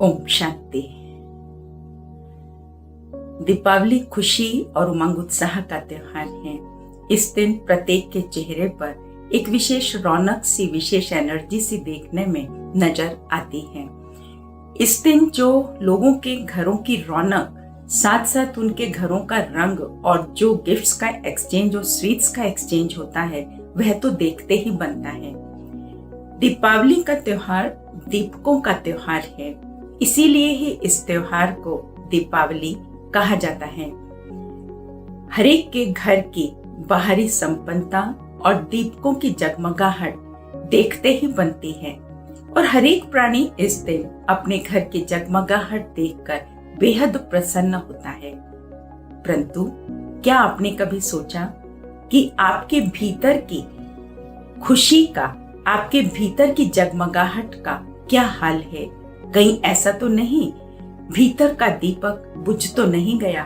ओम शांति। दीपावली खुशी और उमंग उत्साह का त्योहार है। इस दिन प्रत्येक के चेहरे पर एक विशेष रौनक सी, विशेष एनर्जी सी देखने में नजर आती है। इस दिन जो लोगों के घरों की रौनक, साथ साथ उनके घरों का रंग और जो गिफ्ट्स का एक्सचेंज और स्वीट्स का एक्सचेंज होता है, वह तो देखते ही बनता है। दीपावली का त्योहार दीपकों का त्योहार है, इसीलिए ही इस त्योहार को दीपावली कहा जाता है। हरेक के घर की बाहरी संपन्नता और दीपकों की जगमगाहट देखते ही बनती है और हरेक प्राणी इस दिन अपने घर की जगमगाहट देखकर बेहद प्रसन्न होता है। परंतु क्या आपने कभी सोचा कि आपके भीतर की खुशी का, आपके भीतर की जगमगाहट का क्या हाल है? कहीं ऐसा तो नहीं भीतर का दीपक बुझ तो नहीं गया?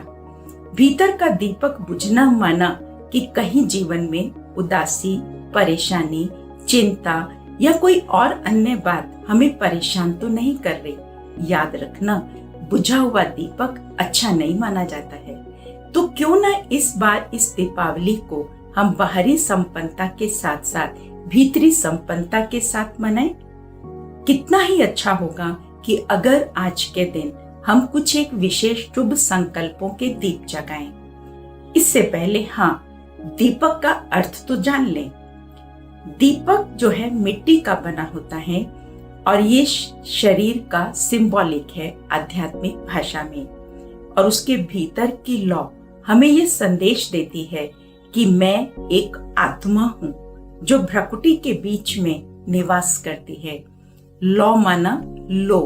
भीतर का दीपक बुझना माना कि कहीं जीवन में उदासी, परेशानी, चिंता या कोई और अन्य बात हमें परेशान तो नहीं कर रही। याद रखना, बुझा हुआ दीपक अच्छा नहीं माना जाता है। तो क्यों ना इस बार इस दीपावली को हम बाहरी संपन्नता के साथ साथ भीतरी संपन्नता के साथ मनाएं। कितना ही अच्छा होगा कि अगर आज के दिन हम कुछ एक विशेष शुभ संकल्पों के दीप जगाएं। इससे पहले दीपक का अर्थ तो जान लें। दीपक जो है मिट्टी का बना होता है और ये शरीर का सिंबॉलिक है आध्यात्मिक भाषा में, और उसके भीतर की लौ हमें ये संदेश देती है कि मैं एक आत्मा हूं जो भ्रकुटी के बीच में निवास करती है। लो माना लो,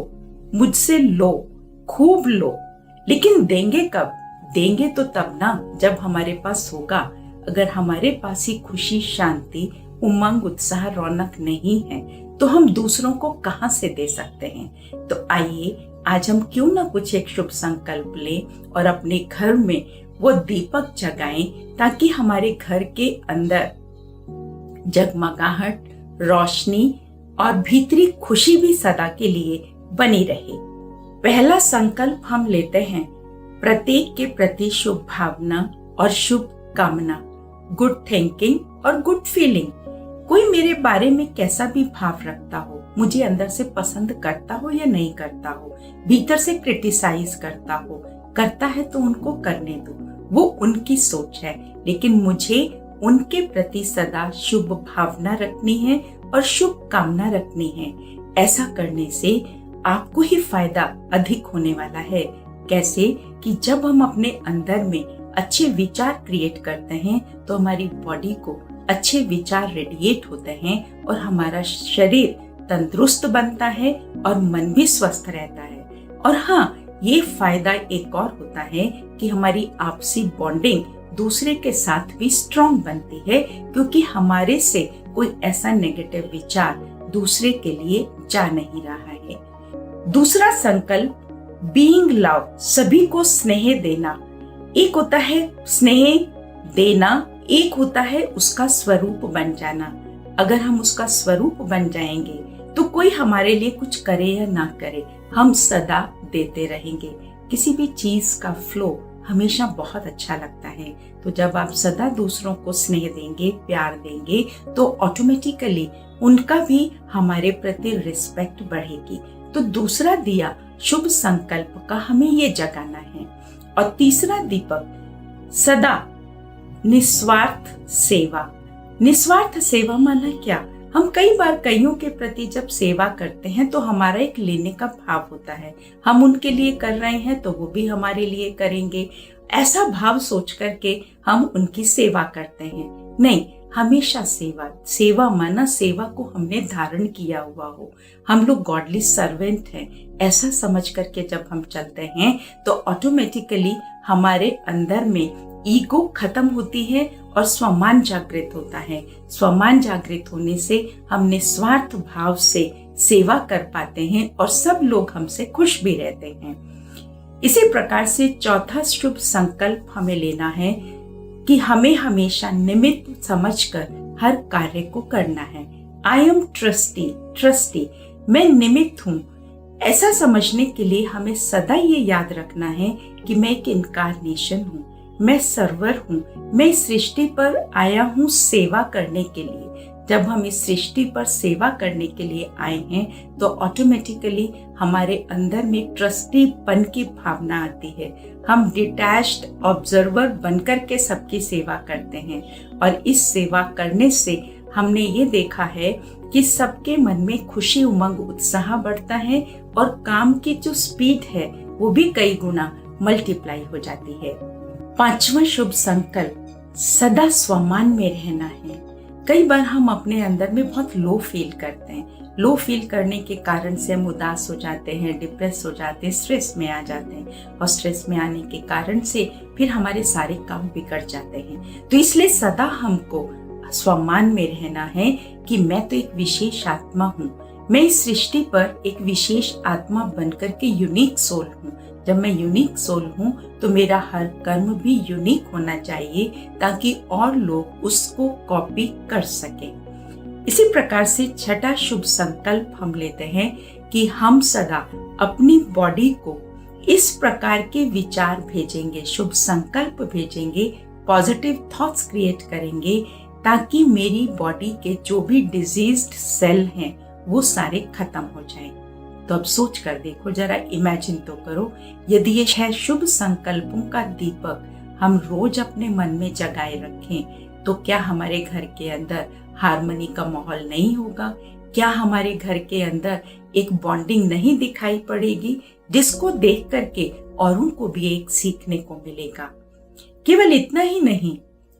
मुझसे लो, खूब लो, लेकिन देंगे कब? देंगे तो तब ना जब हमारे पास होगा। अगर हमारे पास ही खुशी, शांति, उमंग, उत्साह, रौनक नहीं है तो हम दूसरों को कहां से दे सकते हैं? तो आइए आज हम क्यों ना कुछ एक शुभ संकल्प लें और अपने घर में वो दीपक जगाएं ताकि हमारे घर के अंदर जगमगाहट, रोशनी और भीतरी खुशी भी सदा के लिए बनी रहे। पहला संकल्प हम लेते हैं प्रत्येक के प्रति शुभ भावना और शुभ कामना, गुड थिंकिंग और गुड फीलिंग। कोई मेरे बारे में कैसा भी भाव रखता हो, मुझे अंदर से पसंद करता हो या नहीं करता हो, भीतर से क्रिटिसाइज करता है तो उनको करने दो, वो उनकी सोच है, लेकिन मुझे उनके प्रति सदा शुभ भावना रखनी है और शुभ कामना रखनी है। ऐसा करने से आपको ही फायदा अधिक होने वाला है। कैसे? कि जब हम अपने अंदर में अच्छे विचार क्रिएट करते हैं तो हमारी बॉडी को अच्छे विचार रेडिएट होते हैं और हमारा शरीर तंदुरुस्त बनता है और मन भी स्वस्थ रहता है। और ये फायदा एक और होता है कि हमारी आपसी बॉन्डिंग दूसरे के साथ भी स्ट्रॉन्ग बनती है, क्योंकि हमारे से कोई ऐसा नेगेटिव विचार दूसरे के लिए जा नहीं रहा है। दूसरा संकल्प बीइंग लव, सभी को स्नेह देना। एक होता है स्नेह देना, एक होता है उसका स्वरूप बन जाना। अगर हम उसका स्वरूप बन जाएंगे तो कोई हमारे लिए कुछ करे या ना करे, हम सदा देते रहेंगे। किसी भी चीज का फ्लो हमेशा बहुत अच्छा लगता है। तो जब आप सदा दूसरों को स्नेह देंगे, प्यार देंगे, तो ऑटोमेटिकली उनका भी हमारे प्रति रिस्पेक्ट बढ़ेगी। तो दूसरा दिया शुभ संकल्प का हमें ये जगाना है। और तीसरा दीपक सदा निस्वार्थ सेवा। निस्वार्थ सेवा माना क्या? हम कई बार कईयों के प्रति जब सेवा करते हैं तो हमारा एक लेने का भाव होता है। हम उनके लिए कर रहे हैं तो वो भी हमारे लिए करेंगे, ऐसा भाव सोच करके हम उनकी सेवा करते हैं। नहीं, हमेशा सेवा। सेवा माना सेवा को हमने धारण किया हुआ हो, हम लोग गॉडली सर्वेंट हैं, ऐसा समझ करके जब हम चलते हैं तो ऑटोमेटिकली हमारे अंदर में ईगो खत्म होती है और स्वमान जागृत होता है। स्वमान जागृत होने से हम निस्वार्थ भाव से सेवा कर पाते हैं और सब लोग हमसे खुश भी रहते हैं। इसी प्रकार से चौथा शुभ संकल्प हमें लेना है कि हमें हमेशा निमित्त समझकर हर कार्य को करना है। आई एम ट्रस्टी, मैं निमित्त हूँ। ऐसा समझने के लिए हमें सदा ये याद रखना है कि मैं एक इनकारनेशन हूँ, मैं सर्वर हूँ, मैं इस सृष्टि पर आया हूँ सेवा करने के लिए। जब हम इस सृष्टि पर सेवा करने के लिए आए हैं तो ऑटोमेटिकली हमारे अंदर में ट्रस्टीपन की भावना आती है। हम डिटैच्ड ऑब्जर्वर बनकर के सबकी सेवा करते हैं और इस सेवा करने से हमने ये देखा है कि सबके मन में खुशी, उमंग, उत्साह बढ़ता है और काम की जो स्पीड है वो भी कई गुना मल्टीप्लाई हो जाती है। 5वां शुभ संकल्प सदा स्वमान में रहना है। कई बार हम अपने अंदर में बहुत लो फील करते हैं। लो फील करने के कारण से हम उदास हो जाते हैं, डिप्रेस हो जाते हैं, स्ट्रेस में आ जाते हैं और स्ट्रेस में आने के कारण से फिर हमारे सारे काम बिगड़ जाते हैं। तो इसलिए सदा हमको स्वमान में रहना है कि मैं तो एक विशेष आत्मा हूँ, मैं इस सृष्टि पर एक विशेष आत्मा बनकर के यूनिक सोल हूँ। जब मैं यूनिक सोल हूँ तो मेरा हर कर्म भी यूनिक होना चाहिए ताकि और लोग उसको कॉपी कर सकें। इसी प्रकार से 6वां शुभ संकल्प हम लेते हैं कि हम सदा अपनी बॉडी को इस प्रकार के विचार भेजेंगे, शुभ संकल्प भेजेंगे, पॉजिटिव थॉट्स क्रिएट करेंगे ताकि मेरी बॉडी के जो भी डिजीज्ड सेल हैं वो सारे खत्म हो जाएं। तो अब सोच कर देखो, जरा इमेजिन तो करो, यदि ये 6 शुभ संकल्पों का दीपक हम रोज अपने मन में जगाए रखें तो क्या हमारे घर के अंदर हार्मनी का माहौल नहीं होगा? क्या हमारे घर के अंदर एक बॉन्डिंग नहीं दिखाई पड़ेगी जिसको देख करके औरों को भी एक सीखने को मिलेगा? केवल इतना ही नहीं,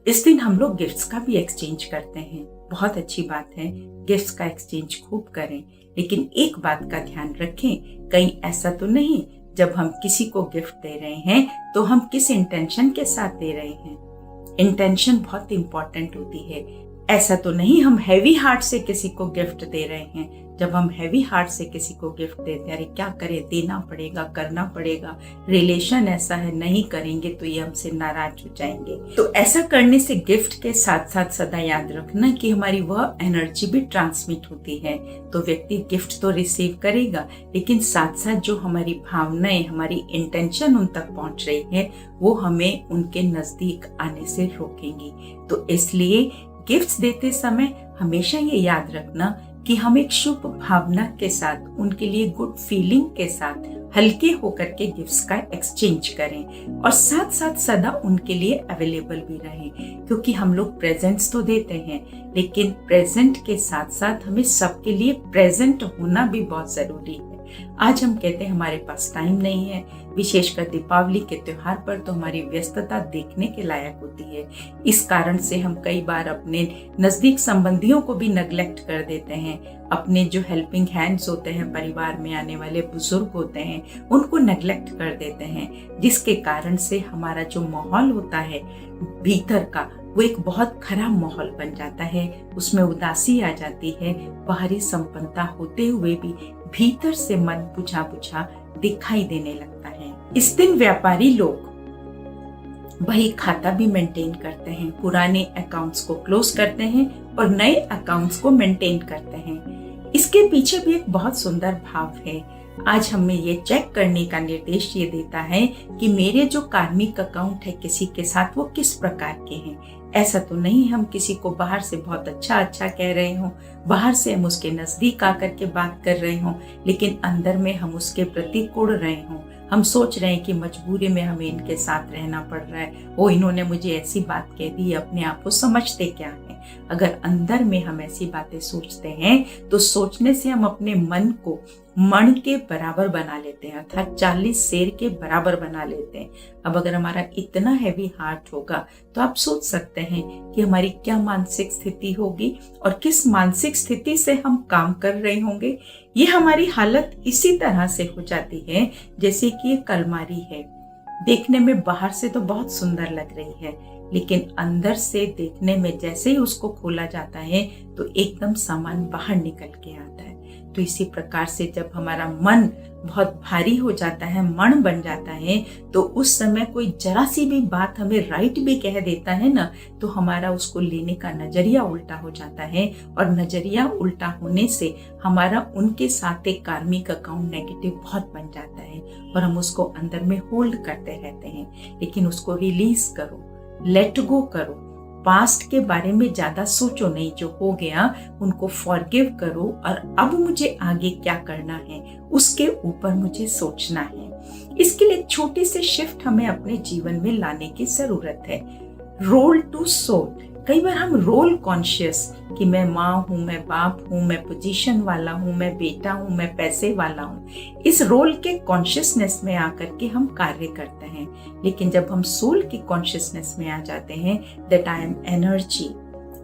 इस दिन हम लोग गिफ्ट्स का भी एक्सचेंज करते हैं। बहुत अच्छी बात है, गिफ्ट्स का एक्सचेंज खूब करें, लेकिन एक बात का ध्यान रखें, कहीं ऐसा तो नहीं जब हम किसी को गिफ्ट दे रहे हैं तो हम किस इंटेंशन के साथ दे रहे हैं। इंटेंशन बहुत इंपॉर्टेंट होती है। ऐसा तो नहीं हम हैवी हार्ट से किसी को गिफ्ट दे रहे हैं। जब हम हैवी हार्ट से किसी को गिफ्ट देते हैं, अरे क्या करें, देना पड़ेगा, करना पड़ेगा, रिलेशन ऐसा है, नहीं करेंगे तो ये हमसे नाराज हो जाएंगे। तो ऐसा करने से गिफ्ट के साथ साथ सदा याद रखना कि हमारी वह एनर्जी भी ट्रांसमिट होती है। तो व्यक्ति गिफ्ट तो रिसीव करेगा, लेकिन साथ साथ जो हमारी भावनाएं, हमारी इंटेंशन उन तक पहुंच रही है वो हमें उनके नजदीक आने से रोकेंगी। तो इसलिए गिफ्ट्स देते समय हमेशा ये याद रखना कि हम एक शुभ भावना के साथ, उनके लिए गुड फीलिंग के साथ हल्के होकर के गिफ्ट्स का एक्सचेंज करें और साथ साथ सदा उनके लिए अवेलेबल भी रहें, क्योंकि हम लोग प्रेजेंट्स तो देते हैं लेकिन प्रेजेंट के साथ साथ हमें सबके लिए प्रेजेंट होना भी बहुत जरूरी है। आज हम कहते हैं हमारे पास टाइम नहीं है, विशेषकर दीपावली के त्योहार पर तो हमारी व्यस्तता देखने के लायक होती है। इस कारण से हम कई बार अपने नजदीक संबंधियों को भी नेग्लेक्ट कर देते हैं। अपने जो हेल्पिंग हैंड्स होते हैं, परिवार में आने वाले बुजुर्ग होते हैं, उनको नेग्लेक्ट कर देते हैं, जिसके कारण से हमारा जो माहौल होता है भीतर का वो एक बहुत खराब माहौल बन जाता है। उसमें उदासी आ जाती है, बाहरी संपन्नता होते हुए भी भीतर से मन बुझा बुझा दिखाई देने लगता है। इस दिन व्यापारी लोग बही खाता भी मेंटेन करते हैं, पुराने अकाउंट्स को क्लोज करते हैं और नए अकाउंट्स को मेंटेन करते हैं। इसके पीछे भी एक बहुत सुंदर भाव है। आज हमें ये चेक करने का निर्देश ये देता है कि मेरे जो कार्मिक अकाउंट है किसी के साथ वो किस प्रकार के हैं। ऐसा तो नहीं हम किसी को बाहर से बहुत अच्छा कह रहे हों, बाहर से हम उसके नजदीक आकर के बात कर रहे हों, लेकिन अंदर में हम उसके प्रति कुढ़ रहे हों। हम सोच रहे हैं कि मजबूरी में हमें इनके साथ रहना पड़ रहा है, वो इन्होंने मुझे ऐसी बात कह दी, अपने आप को समझते क्या है। अगर अंदर में हम ऐसी बातें सोचते हैं तो सोचने से हम अपने मन को मण के बराबर बना लेते हैं, अर्थात 40 शेर के बराबर बना लेते हैं। अब अगर हमारा इतना हैवी हार्ट होगा तो आप सोच सकते हैं कि हमारी क्या मानसिक स्थिति होगी और किस मानसिक स्थिति से हम काम कर रहे होंगे। ये हमारी हालत इसी तरह से हो जाती है जैसे कि एक अलमारी है, देखने में बाहर से तो बहुत सुंदर लग रही है, लेकिन अंदर से देखने में जैसे ही उसको खोला जाता है तो एकदम सामान बाहर निकल के आता है। तो इसी प्रकार से जब हमारा मन बहुत भारी हो जाता है, मण बन जाता है, तो उस समय कोई जरा सी भी बात हमें राइट भी कह देता है ना, तो हमारा उसको लेने का नजरिया उल्टा हो जाता है, और नजरिया उल्टा होने से हमारा उनके साथ एक कार्मिक अकाउंट नेगेटिव बहुत बन जाता है, और हम उसको अंदर में होल्ड करते रहते हैं। लेकिन उसको रिलीज करो, लेट गो करो, पास्ट के बारे में ज्यादा सोचो नहीं, जो हो गया उनको फॉरगिव करो, और अब मुझे आगे क्या करना है उसके ऊपर मुझे सोचना है। इसके लिए एक छोटी सी शिफ्ट हमें अपने जीवन में लाने की जरूरत है। Role to soul. कई बार हम रोल कॉन्शियस कि मैं माँ हूँ, मैं बाप हूँ, मैं पोजीशन वाला हूँ, मैं बेटा हूँ, मैं पैसे वाला हूँ, इस रोल के कॉन्शियसनेस में आकर के हम कार्य करते हैं। लेकिन जब हम सोल की कॉन्शियसनेस में आ जाते हैं, दैट आई एम एनर्जी,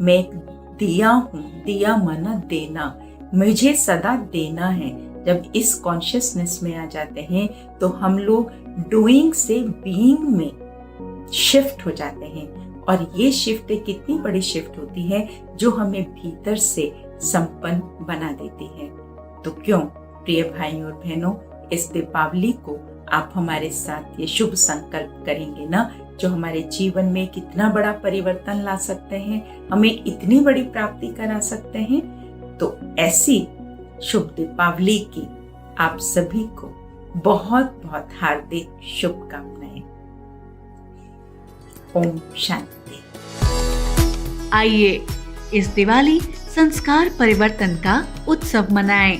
मैं एक दिया हूँ, दिया माना देना, मुझे सदा देना है। जब इस कॉन्शियसनेस में आ जाते हैं तो हम लोग डूइंग से बीइंग में शिफ्ट हो जाते हैं, और ये शिफ्ट एक कितनी बड़ी शिफ्ट होती है जो हमें भीतर से संपन्न बना देती है। तो क्यों प्रिय भाइयों और बहनों, इस दीपावली को आप हमारे साथ ये शुभ संकल्प करेंगे ना, जो हमारे जीवन में कितना बड़ा परिवर्तन ला सकते हैं, हमें इतनी बड़ी प्राप्ति करा सकते हैं। तो ऐसी शुभ दीपावली की आप सभी को बहुत बहुत हार्दिक शुभकामनाएं। ओम शांति। आइए इस दिवाली संस्कार परिवर्तन का उत्सव मनाएं।